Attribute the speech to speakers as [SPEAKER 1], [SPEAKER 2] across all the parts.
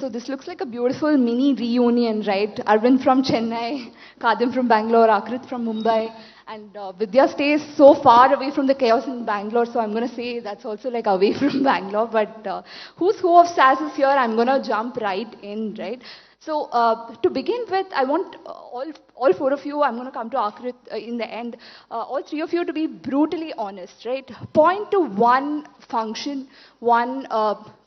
[SPEAKER 1] So this looks like a beautiful mini reunion, right? Arvind from Chennai, Khadim from Bangalore, Aakrit from Mumbai, and Vidya stays so far away from the chaos in Bangalore, so I'm going to say that's also like away from Bangalore. But who's who of SaaS is here? I'm going to jump right in, right? So to begin with, I want all four of you, I'm going to come to Aakrit in the end, all three of you to be brutally honest, right? Point to one function, one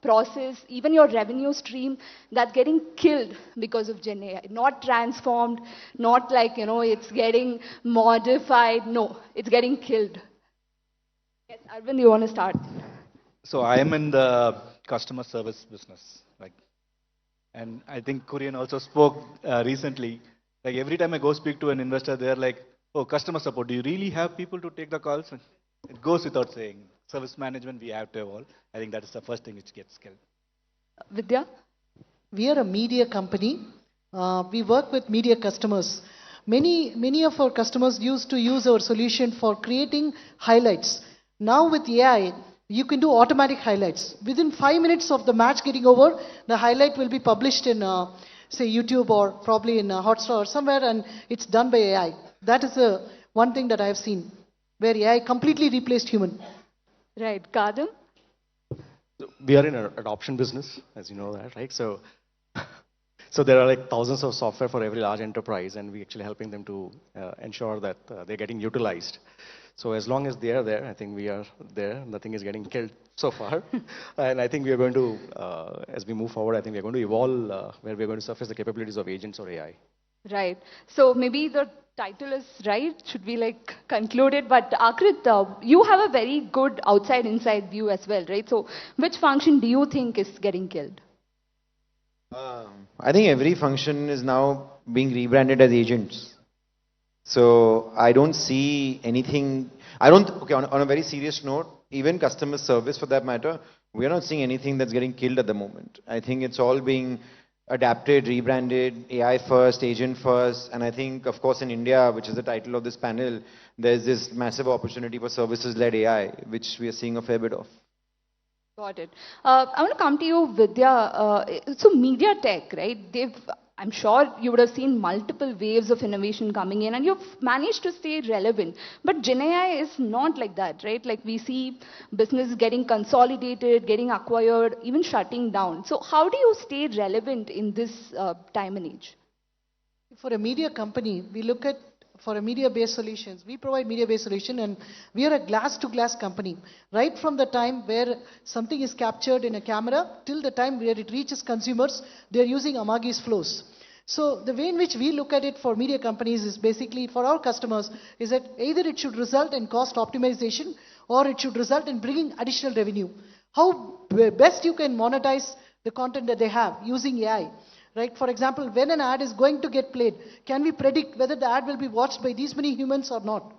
[SPEAKER 1] process, even your revenue stream that's getting killed because of Gen AI. Not transformed, not like, it's getting modified. No, it's getting killed. Yes, Arvind, you want to start?
[SPEAKER 2] So I am in the customer service business. And I think Kurian also spoke recently. Like every time I go speak to an investor, they're like, oh, customer support, do you really have people to take the calls? And it goes without saying. Service management, we have to evolve. I think that is the first thing which gets killed.
[SPEAKER 1] Vidya?
[SPEAKER 3] We are a media company. We work with media customers. Many of our customers used to use our solution for creating highlights. Now with AI, you can do automatic highlights. Within 5 minutes of the match getting over, the highlight will be published in, say, YouTube or probably in Hotstar or somewhere, and it's done by AI. That is one thing that I have seen, where AI completely replaced human.
[SPEAKER 1] Right. Khadim?
[SPEAKER 4] We are in an adoption business, as you know that, right? So there are like thousands of software for every large enterprise, and we're actually helping them to ensure that they're getting utilized. So as long as they are there, I think we are there. Nothing is getting killed so far. And I think we are going to, as we move forward, I think we're going to evolve where we're going to surface the capabilities of agents or AI.
[SPEAKER 1] Right. So maybe the title is right. Should we like conclude it? But Aakrit, you have a very good outside-inside view as well, right? So which function do you think is getting killed?
[SPEAKER 5] I think every function is now being rebranded as agents. So I don't see anything, okay, on a very serious note, even customer service for that matter, we are not seeing anything that's getting killed at the moment. I think it's all being adapted, rebranded, AI first, agent first, and I think, of course, in India, which is the title of this panel, there's this massive opportunity for services-led AI, which we are seeing a fair bit of.
[SPEAKER 1] Got it. I want to come to you, Vidya. So media tech, right? I'm sure you would have seen multiple waves of innovation coming in and you've managed to stay relevant. But Gen AI is not like that, right? Like we see business getting consolidated, getting acquired, even shutting down. So how do you stay relevant in this time and age?
[SPEAKER 3] For a media company, we look at for a media-based solutions. We provide media-based solution and we are a glass-to-glass company. Right from the time where something is captured in a camera till the time where it reaches consumers, they are using Amagi's flows. So the way in which we look at it for media companies is basically for our customers is that either it should result in cost optimization or it should result in bringing additional revenue. How best you can monetize the content that they have using AI. Right? For example, when an ad is going to get played, can we predict whether the ad will be watched by these many humans or not?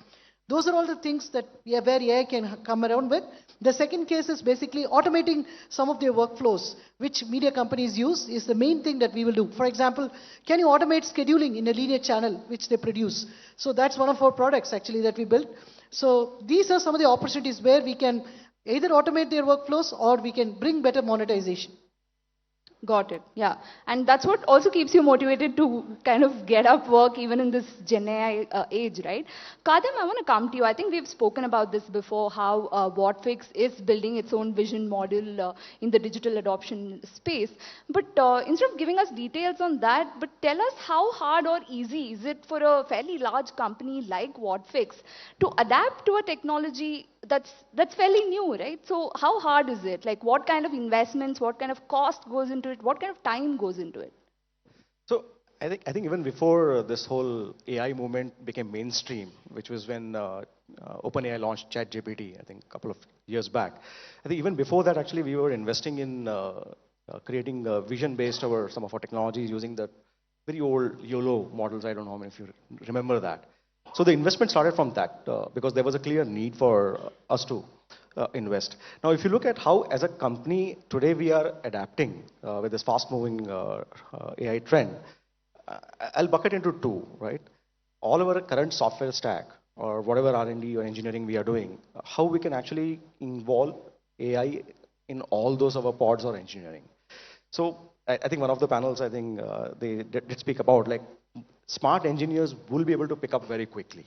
[SPEAKER 3] Those are all the things that where AI can come around with. The second case is basically automating some of their workflows, which media companies use is the main thing that we will do. For example, can you automate scheduling in a linear channel, which they produce? So that's one of our products actually that we built. So these are some of the opportunities where we can either automate their workflows or we can bring better monetization.
[SPEAKER 1] Got it. Yeah. And that's what also keeps you motivated to kind of get up work even in this Gen AI age, right? Khadim, I want to come to you. I think we've spoken about this before, how Whatfix is building its own vision model in the digital adoption space. But instead of giving us details on that, but tell us how hard or easy is it for a fairly large company like Whatfix to adapt to a technology that's fairly new, right? So how hard is it? Like what kind of investments, what kind of cost goes into it? What kind of time goes into it?
[SPEAKER 4] So I think even before this whole AI movement became mainstream, which was when OpenAI launched ChatGPT, I think a couple of years back. I think even before that, actually, we were investing in creating vision-based over some of our technologies using the very old YOLO models. I don't know how many of you remember that. So the investment started from that because there was a clear need for us to invest. Now, if you look at how, as a company, today we are adapting with this fast-moving AI trend, I'll bucket into two, right? All of our current software stack or whatever R&D or engineering we are doing, how we can actually involve AI in all those of our pods or engineering. So I think one of the panels, I think they did speak about, like, smart engineers will be able to pick up very quickly,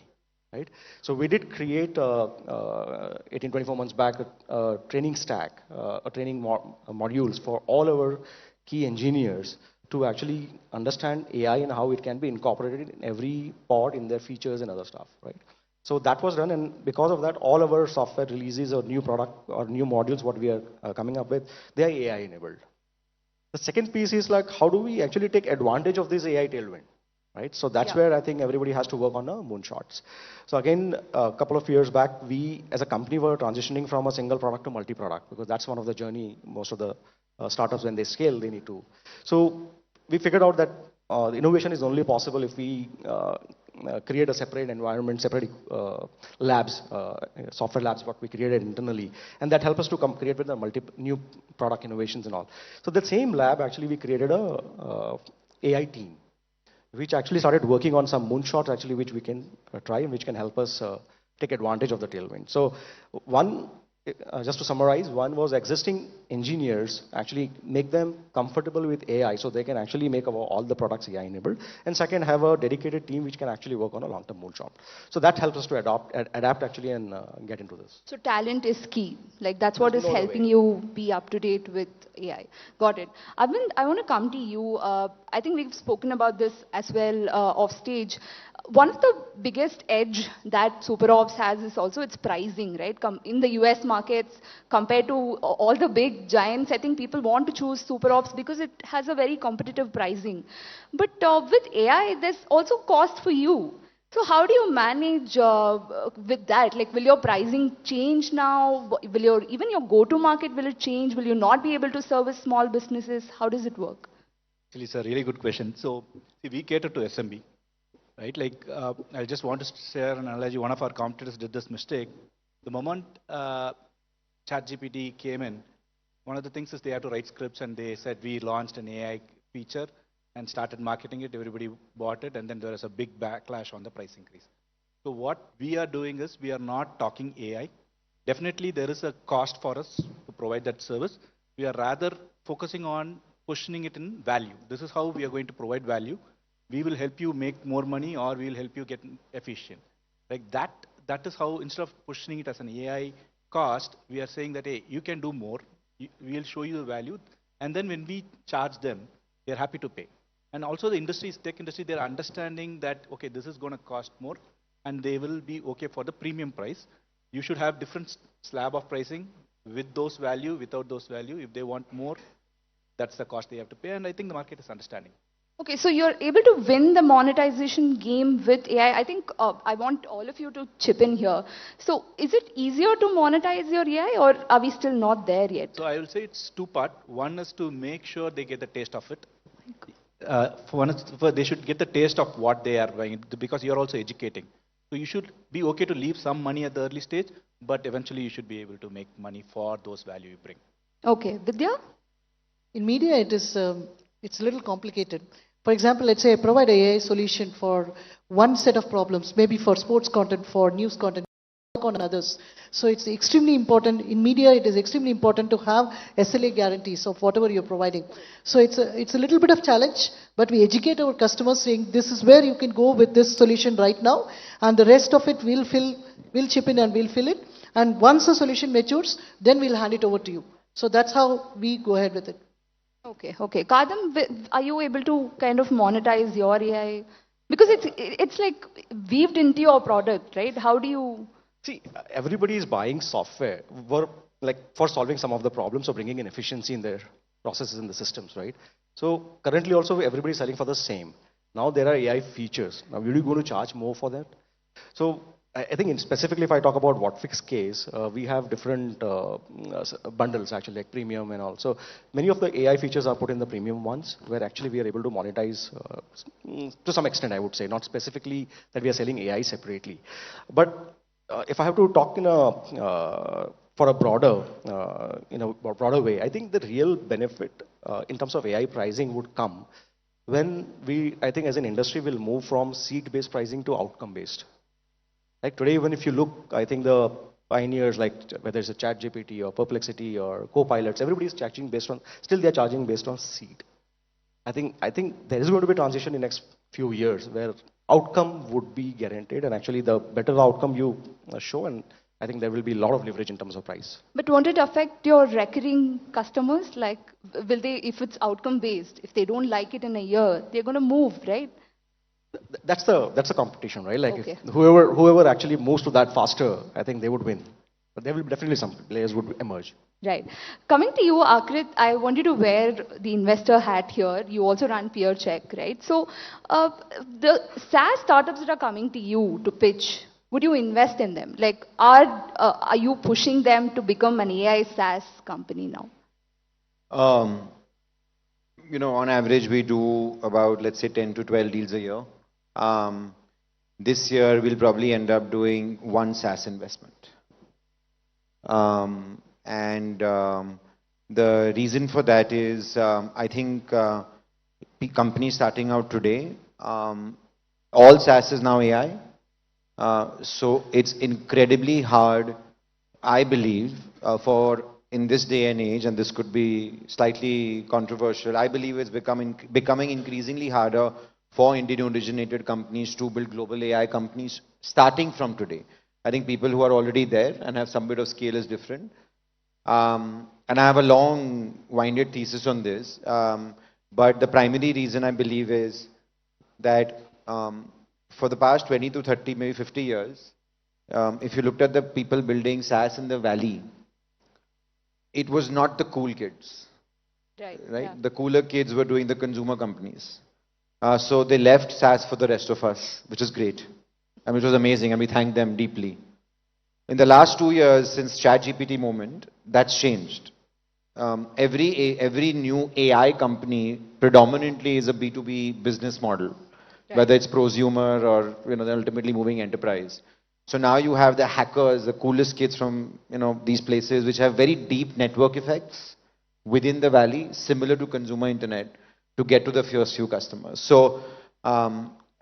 [SPEAKER 4] right? So we did create 18, 24 months back a training stack, a training modules for all our key engineers to actually understand AI and how it can be incorporated in every pod in their features and other stuff, right? So that was done, and because of that, all our software releases or new product or new modules, what we are coming up with, they are AI enabled. The second piece is like, how do we actually take advantage of this AI tailwind, right? So that's where I think everybody has to work on moonshots. So again, a couple of years back, we as a company were transitioning from a single product to multi-product, because that's one of the journey most of the startups, when they scale, they need to. So we figured out that innovation is only possible if we create a separate environment, separate labs, software labs, what we created internally, and that helped us to create with the new product innovations and all. So the same lab, actually, we created a AI team, which actually started working on some moonshots, actually, which we can try and which can help us take advantage of the tailwind. So one, just to summarize, one was existing engineers, actually make them comfortable with AI so they can actually make all the products AI enabled. And second, have a dedicated team which can actually work on a long-term moonshot. So that helps us to adapt actually and get into this.
[SPEAKER 1] So talent is key. Like that's what is helping you be up to date with AI. Got it. Arvind, I want to come to you. I think we've spoken about this as well off stage. One of the biggest edge that SuperOps has is also its pricing, right? In the US markets, compared to all the big giants, I think people want to choose SuperOps because it has a very competitive pricing. But with AI, there's also cost for you. So how do you manage with that? Like, will your pricing change now? Will even your go-to-market, will it change? Will you not be able to service small businesses? How does it work?
[SPEAKER 2] Actually, it's a really good question. So see, we cater to SMB. Right, like I just want to share an analogy. One of our competitors did this mistake. The moment ChatGPT came in, one of the things is they had to write scripts, and they said we launched an AI feature and started marketing it. Everybody bought it, and then there was a big backlash on the price increase. So what we are doing is we are not talking AI. Definitely there is a cost for us to provide that service. We are rather focusing on positioning it in value. This is how we are going to provide value. We will help you make more money, or we will help you get efficient. Like that is how, instead of pushing it as an AI cost, we are saying that, hey, you can do more. We will show you the value. And then when we charge them, they're happy to pay. And also the tech industry, they're understanding that, okay, this is going to cost more, and they will be okay for the premium price. You should have different slab of pricing with those value, without those value. If they want more, that's the cost they have to pay. And I think the market is understanding.
[SPEAKER 1] Okay, so you're able to win the monetization game with AI. I think I want all of you to chip in here. So is it easier to monetize your AI, or are we still not there yet?
[SPEAKER 2] So I will say it's two-part. One is to make sure they get the taste of it. They should get the taste of what they are buying, because you're also educating. So you should be okay to leave some money at the early stage, but eventually you should be able to make money for those value you bring.
[SPEAKER 1] Okay, Vidya?
[SPEAKER 3] In media, it's a little complicated. For example, let's say I provide an AI solution for one set of problems, maybe for sports content, for news content, on others. So it's extremely important. In media, it is extremely important to have SLA guarantees of whatever you're providing. So it's a little bit of challenge, but we educate our customers saying this is where you can go with this solution right now, and the rest of it we'll chip in and we'll fill it. And once the solution matures, then we'll hand it over to you. So that's how we go ahead with it.
[SPEAKER 1] Okay. Khadim, are you able to kind of monetize your AI? Because it's like weaved into your product, right? How do you...
[SPEAKER 4] See, everybody is buying software for solving some of the problems or bringing in efficiency in their processes and the systems, right? So currently also everybody is selling for the same. Now there are AI features. Now, are you going to charge more for that? So I think specifically if I talk about Whatfix case, we have different bundles actually, like premium and all. So many of the AI features are put in the premium ones, where actually we are able to monetize to some extent, I would say, not specifically that we are selling AI separately. But if I have to talk for a broader, broader way, I think the real benefit in terms of AI pricing would come when I think as an industry, will move from seat-based pricing to outcome-based. Like today, even if you look, I think the pioneers, like whether it's a ChatGPT or Perplexity or Copilots, everybody is charging based on, still they're charging based on seat. I think there is going to be a transition in next few years where outcome would be guaranteed, and actually the better the outcome you show, and I think there will be a lot of leverage in terms of price.
[SPEAKER 1] But won't it affect your recurring customers? Like, will they, if it's outcome based, if they don't like it in a year, they're going to move, right?
[SPEAKER 4] That's the competition, right? Like
[SPEAKER 1] Okay.
[SPEAKER 4] if whoever actually moves to that faster, I think they would win. But there will be definitely some players would emerge.
[SPEAKER 1] Right. Coming to you, Aakrit, I want you to wear the investor hat here. You also run Peer Check, right? So, the SaaS startups that are coming to you to pitch, would you invest in them? Like, are you pushing them to become an AI SaaS company now?
[SPEAKER 5] On average, we do about, let's say, 10 to 12 deals a year. This year, we'll probably end up doing one SaaS investment. The reason for that is, I think companies starting out today, all SaaS is now AI. So it's incredibly hard, I believe, for in this day and age, and this could be slightly controversial, I believe it's becoming increasingly harder for Indian originated companies to build global AI companies starting from today. I think people who are already there and have some bit of scale is different. And I have a long winded thesis on this. But the primary reason I believe is that for the past 20 to 30, maybe 50 years, if you looked at the people building SaaS in the valley, it was not the cool kids. Right?
[SPEAKER 1] Yeah.
[SPEAKER 5] The cooler kids were doing the consumer companies. So they left SaaS for the rest of us, which is great. I mean, it was amazing, and we thank them deeply. In the last 2 years, since ChatGPT moment, that's changed. Every new AI company predominantly is a B2B business model, whether it's prosumer or they're ultimately moving enterprise. So now you have the hackers, the coolest kids from these places, which have very deep network effects within the valley, similar to consumer internet, to get to the first few customers. So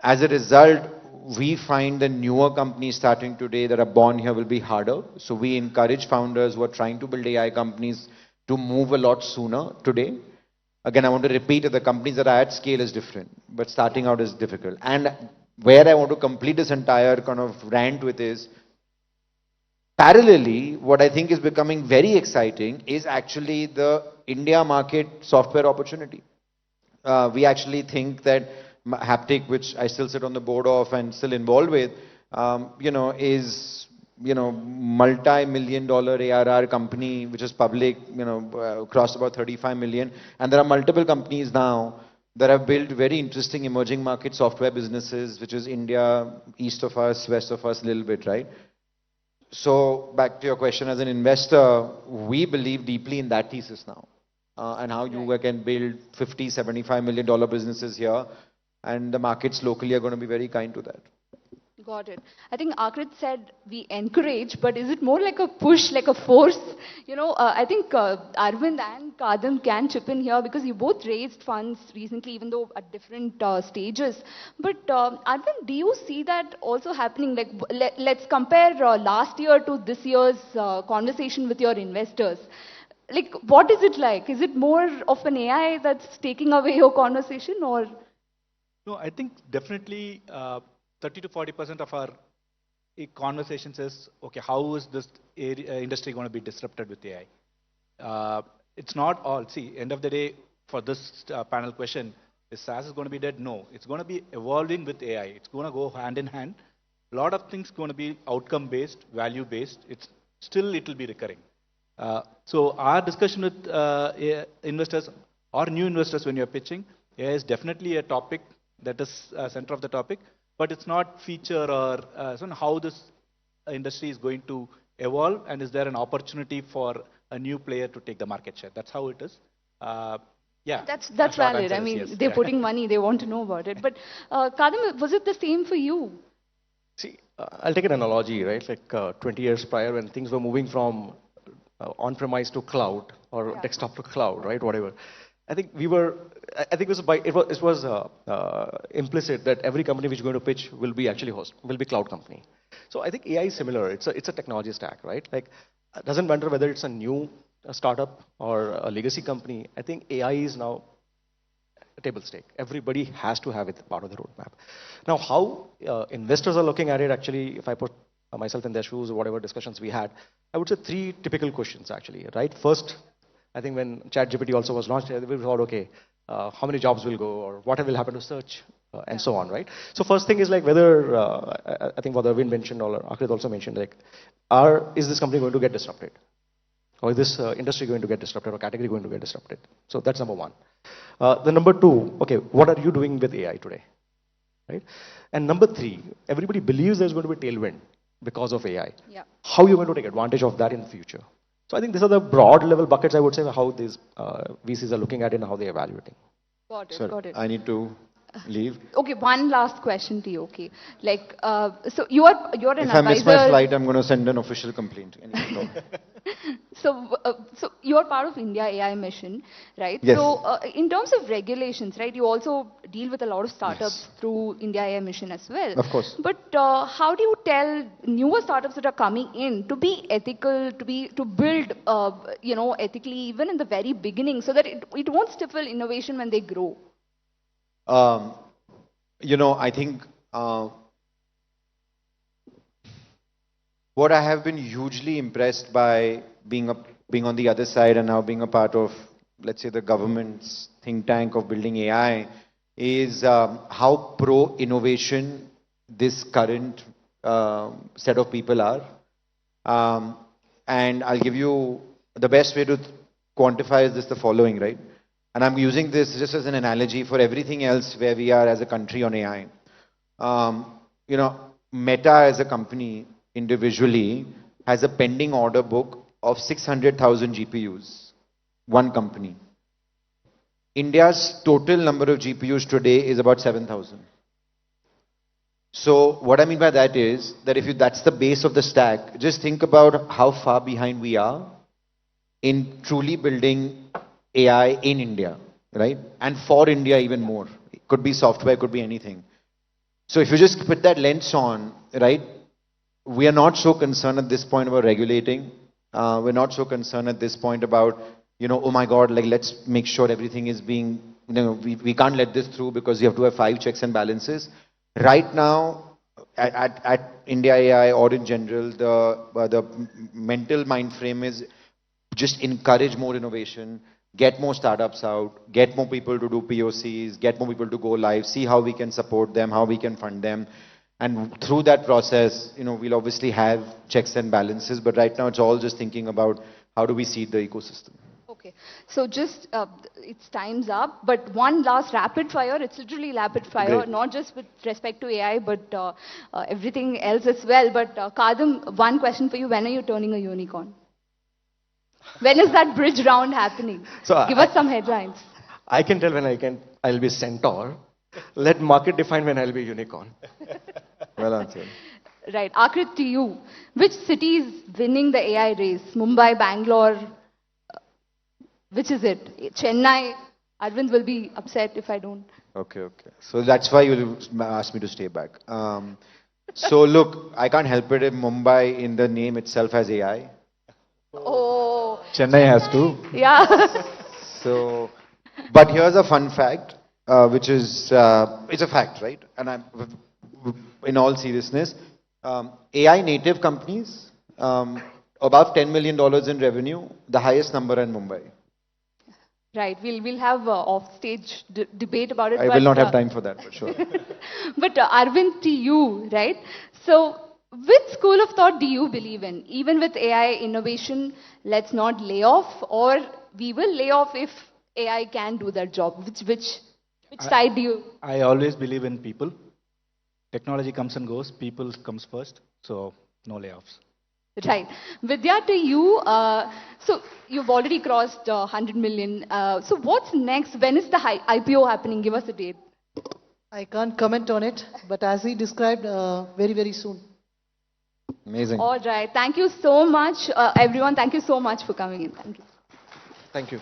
[SPEAKER 5] as a result, we find the newer companies starting today that are born here will be harder. So we encourage founders who are trying to build AI companies to move a lot sooner today. Again, I want to repeat that the companies that are at scale is different, but starting out is difficult. And where I want to complete this entire kind of rant with is, parallelly, what I think is becoming very exciting is actually the India market software opportunity. We actually think that Haptic, which I still sit on the board of and still involved with, is multi-million-dollar ARR company, which is public, crossed about 35 million. And there are multiple companies now that have built very interesting emerging market software businesses, which is India, east of us, west of us, a little bit, right? So back to your question, as an investor, we believe deeply in that thesis now. And how you can build 50, $75 million businesses here, and the markets locally are going to be very kind to that.
[SPEAKER 1] Got it. I think Aakrit said we encourage, but is it more like a push, like a force? I think Arvind and Khadim can chip in here because you both raised funds recently, even though at different stages. But Arvind, do you see that also happening? Like, let's compare last year to this year's conversation with your investors. Like, what is it like? Is it more of an AI that's taking away your conversation, or?
[SPEAKER 2] No, I think definitely 30 to 40% of our conversations is, okay, how is this industry going to be disrupted with AI? It's not all. See, end of the day, for this panel question, is SaaS is going to be dead? No, it's going to be evolving with AI. It's going to go hand in hand. A lot of things going to be outcome-based, value-based. It will be recurring. So our discussion with investors or new investors when you're pitching, AI is definitely a topic that is center of the topic, but it's not feature or how this industry is going to evolve, and is there an opportunity for a new player to take the market share? That's how it is.
[SPEAKER 1] That's valid. I mean, they're putting money, they want to know about it. But Khadim, was it the same for you?
[SPEAKER 4] See, I'll take an analogy, right? Like 20 years prior, when things were moving from on-premise to cloud or desktop to cloud, right? Whatever. I think it was implicit that every company which is going to pitch will be cloud company. So I think AI is similar. It's a technology stack, right? Like, it doesn't matter whether it's a new startup or a legacy company. I think AI is now table stake. Everybody has to have it part of the roadmap. Now, how investors are looking at it, actually, if I put myself in their shoes or whatever discussions we had, I would say 3 typical questions actually, right? First, I think when ChatGPT also was launched, we thought, okay, how many jobs will go or what will happen to search and so on, right? So first thing is like whether, I think what Arvind mentioned or Aakrit also mentioned, like, is this company going to get disrupted? Or is this industry going to get disrupted or category going to get disrupted? So that's number one. The number 2, okay, what are you doing with AI today? Right? And number 3, everybody believes there's going to be tailwind because of AI.
[SPEAKER 1] Yeah.
[SPEAKER 4] How are you going to take advantage of that in the future? So I think these are the broad level buckets, I would say, how these VCs are looking at it and how they're evaluating.
[SPEAKER 1] Got it,
[SPEAKER 5] Sir,
[SPEAKER 1] got it.
[SPEAKER 5] I need to leave.
[SPEAKER 1] Okay, one last question to you, okay. Like, so you're an
[SPEAKER 5] If
[SPEAKER 1] advisor.
[SPEAKER 5] I miss my flight, I'm going to send an official complaint. Anyway, no.
[SPEAKER 1] So you're part of IndiaAI Mission, right?
[SPEAKER 5] Yes.
[SPEAKER 1] So in terms of regulations, right, you also deal with a lot of startups through IndiaAI Mission as well.
[SPEAKER 5] Of course.
[SPEAKER 1] But how do you tell newer startups that are coming in to be ethical, to build, ethically even in the very beginning, so that it won't stifle innovation when they grow?
[SPEAKER 5] I think what I have been hugely impressed by being on the other side and now being a part of, let's say, the government's think tank of building AI is how pro-innovation this current set of people are. And I'll give you the best way to quantify is this the following, right? And I'm using this just as an analogy for everything else where we are as a country on AI. Meta as a company individually has a pending order book of 600,000 GPUs, one company. India's total number of GPUs today is about 7,000. So what I mean by that is that if that's the base of the stack, just think about how far behind we are in truly building AI in India, right? And for India even more. It could be software, could be anything. So if you just put that lens on, right, we are not so concerned at this point about regulating. We're not so concerned at this point about, oh my God, like let's make sure everything is being, we can't let this through because you have to have 5 checks and balances. Right now, at India AI or in general, the mental mind frame is just encourage more innovation, get more startups out, get more people to do POCs, get more people to go live, see how we can support them, how we can fund them. And through that process, we'll obviously have checks and balances, but right now it's all just thinking about how do we seed the ecosystem.
[SPEAKER 1] Okay, so just, it's time's up, but one last rapid fire, it's literally rapid fire,
[SPEAKER 5] Great.
[SPEAKER 1] not just with respect to AI, but everything else as well. But Khadim, one question for you, when are you turning a unicorn? When is that bridge round happening?
[SPEAKER 4] So
[SPEAKER 1] Give us some headlines.
[SPEAKER 4] I can tell when I'll be centaur. Let market define when I'll be unicorn.
[SPEAKER 5] Well answered.
[SPEAKER 1] Right, Aakrit, to you. Which city is winning the AI race? Mumbai, Bangalore? Which is it? Chennai? Arvind will be upset if I don't.
[SPEAKER 5] Okay. So that's why you asked me to stay back. So look, I can't help it if Mumbai in the name itself has AI.
[SPEAKER 1] Oh.
[SPEAKER 2] Chennai has to.
[SPEAKER 1] Yeah.
[SPEAKER 5] So, but here's a fun fact, which is, it's a fact, right? And in all seriousness, AI native companies, above $10 million in revenue, the highest number in Mumbai.
[SPEAKER 1] Right, we'll have off-stage debate about it.
[SPEAKER 5] I will not have time for that, for sure.
[SPEAKER 1] But Arvind, to you, right? So, which school of thought do you believe in? Even with AI innovation, let's not lay off, or we will lay off if AI can do that job. Which side do you?
[SPEAKER 2] I always believe in people. Technology comes and goes, people comes first, so no layoffs.
[SPEAKER 1] Right. Vidya, to you, so you've already crossed 100 million. So what's next? When is the IPO happening? Give us a date.
[SPEAKER 3] I can't comment on it, but as he described, very, very soon.
[SPEAKER 5] Amazing.
[SPEAKER 1] All right. Thank you so much, everyone. Thank you so much for coming in. Thank you.
[SPEAKER 4] Thank you.